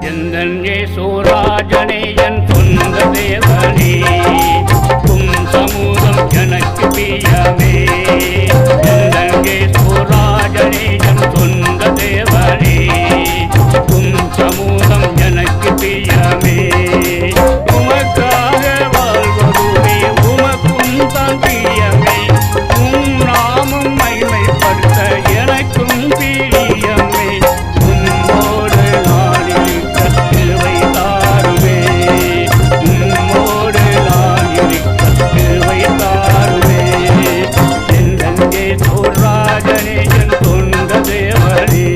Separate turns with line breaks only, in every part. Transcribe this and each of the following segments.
எந்தன் இயேசுராஜனே என் சொந்த தேவனே உம் சமூகம் எனக்கு பிரியமே எந்தன் இயேசுராஜனே என் சொந்த தேவனே உம் சமூகம் எனக்கு பிரியமே உமக்காக வாழ்வதுவே உமக்கும் தான் பிரியமே உம் நாமம் மகிமைப்படுத்த எனக்கும் பிரியமே உம்மோடு நான் இருக்க கிருபை தாருமே உம்மோடு நான் இருக்க கிருபை தாருமே எந்தன் இயேசுராஜனே என் சொந்த தேவனே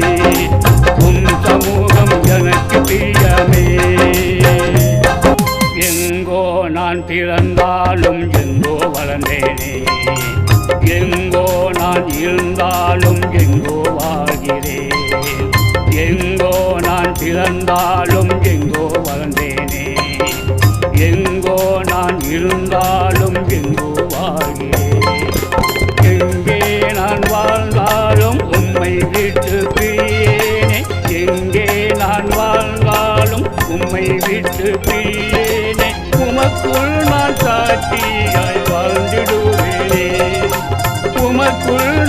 உம் சமூகம் எனக்கு பிரியமே எங்கோ நான் பிறந்தாலும் எங்கோ வளர்ந்தேனே எங்கோ நான் இருந்தாலும் எங்கோ வாழ்கிறேன் எங்கோ நான் பிறந்தாலும் எங்கோ வளர்ந்தேனே எங்கோ நான் இருந்தாலும் எங்கோ வாழ்கிறேன் எங்கே நான் வாழ்ந்தாலும் உம்மை விட்டு பிரியேனே எங்கே நான் வாழ்ந்தாலும் உம்மை விட்டு பிரியேனே உமக்குள் நான் சாட்சியாய் வாழ்ந்திடுவேனே உமக்குள்